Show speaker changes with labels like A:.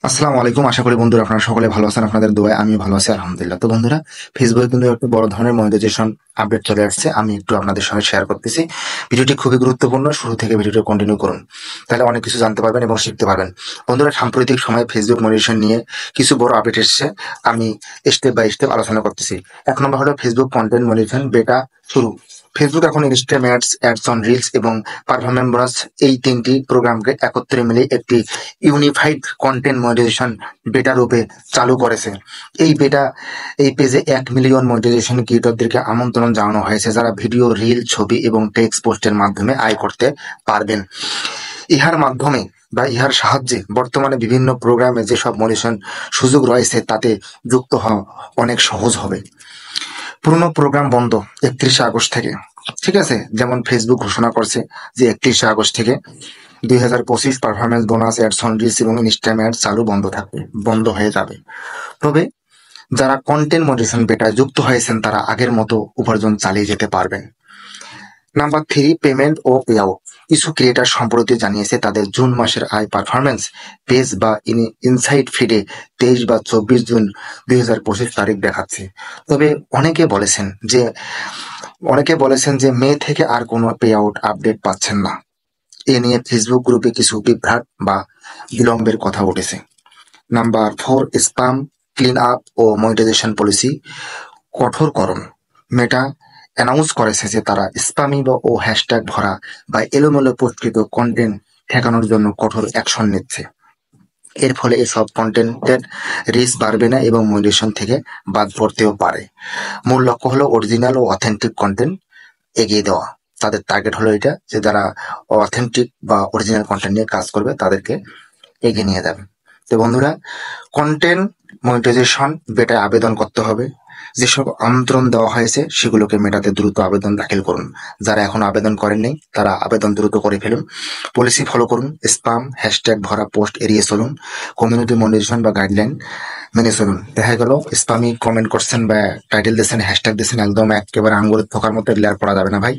A: আসসালামু আলাইকুম। আশা করি বন্ধুরা আপনারা সকলে ভালো আছেন। আপনাদের দোয়ায় আমিও ভালো আছি আলহামদুলিল্লাহ। তো বন্ধুরা, ফেসবুকে কিন্তু একটা বড় ধরনের মনিটাইজেশন আপডেট চলে আসছে। আমি একটু আপনাদের সঙ্গে শেয়ার করতেছি। ভিডিওটি খুবই গুরুত্বপূর্ণ, শুরু থেকে ভিডিওটি কন্টিনিউ করুন, তাহলে অনেক কিছু জানতে পারবেন এবং শিখতে পারবেন। বন্ধুরা, সাম্প্রতিক সময়ে ফেসবুক মনিটাইজেশন নিয়ে কিছু বড় আপডেট এসেছে। আমি স্টেপ বাই স্টেপ আলোচনা করতেছি। এক নম্বর হলো ফেসবুক কন্টেন্ট মনিটাইজেশন বেটা শুরু। ফেসবুক এখন Instagram ads, ads on reels এবং পারফরম্যান্স বোনাস, এই তিনটি প্রোগ্রামকে একত্রে মিলে একটি ইউনিফাইড কন্টেন্ট মনিটাইজেশন বেটা রূপে চালু করেছে। এই বেটা এই পেজে 1 মিলিয়ন মনিটাইজেশন ক্রিয়েটরদেরকে আমন্ত্রণ জানানো হয়েছে, যারা ভিডিও, রিল, ছবি এবং টেক্সট পোস্টের মাধ্যমে আয় করতে পারবেন। ইহার মাধ্যমে বা ইহার সাহায্যে বর্তমানে বিভিন্ন প্রোগ্রামে যেসব মনিটাইজেশন সুযোগ রয়েছে তাতে যুক্ত হওয়া অনেক সহজ হবে। পুরনো প্রোগ্রাম বন্ধ 31শে আগস্ট থেকে। ঠিক আছে, যেমন ফেসবুক ঘোষণা করছে যে 31শে আগস্ট থেকে 2025 performance bonus, ads on reels এবং ইনস্টাগ্রাম অ্যাড চালু বন্ধ হয়ে যাবে। তবে যারা কন্টেন্ট মনিটাইজেশন বেটায় যুক্ত হয়েছেন তারা আগের মতো উপার্জন চালিয়ে যেতে পারবেন। নাম্বার 3, পেমেন্ট ও পে আউট। কিছু ক্রিয়েটার সম্প্রতি জানিয়েছে তাদের জুন মাসের আয় পারফরমেন্স পেজ বা ইনসাইড ফিডে 23 বা 24 জুন 2025 তারিখ দেখাচ্ছে। তবে অনেকে বলেছেন যে মে থেকে আর কোনো পে আউট আপডেট পাচ্ছেন না। এ নিয়ে ফেসবুক গ্রুপে কিছু বিভ্রাট বা বিলম্বের কথা উঠেছে। নাম্বার 4, স্প্যাম ক্লিন আপ ও মনিটাইজেশন পলিসি কঠোরকরণ। মেটা অ্যানাউন্স করেছে যে তারা স্প্যামি ও হ্যাশট্যাগ ভরা বা এলোমেলো পোস্টকৃত কন্টেন্ট ঠেকানোর জন্য কঠোর অ্যাকশন নিচ্ছে। এর ফলে এসব কন্টেন্টের রিচ বাড়বে না এবং মনিটাইজেশন থেকে বাদ পড়তেও পারে। মূল লক্ষ্য হলো অরিজিনাল ও অথেন্টিক কন্টেন্ট এগিয়ে দেওয়া। তাদের টার্গেট হলো এটা, যে যারা অথেন্টিক বা অরিজিনাল কন্টেন্ট নিয়ে কাজ করবে তাদেরকে এগিয়ে নিয়ে যাবে। তো বন্ধুরা, কন্টেন্ট মনিটাইজেশন বেটায় আবেদন করতে হবে। যেসব আমন্ত্রণ দেওয়া হয়েছে সেগুলোকে মেটাতে দ্রুত আবেদন দাখিল করুন। যারা এখনো আবেদন করেননি তারা আবেদন দ্রুত করে ফেলুন। পলিসি ফলো করুন, স্পাম হ্যাশট্যাগ ভরা পোস্ট এড়িয়ে চলুন, কমিউনিটি মনিটাইজেশন বা গাইডলাইন মেনে চলুন। দেখা গেল স্পামি কমেন্ট করছেন বা টাইটেল দিয়েছেন, হ্যাশট্যাগ দিয়েছেন, একদম একেবারে আঙ্গুরের থোকার মতো লেয়ার পড়া যাবে না ভাই।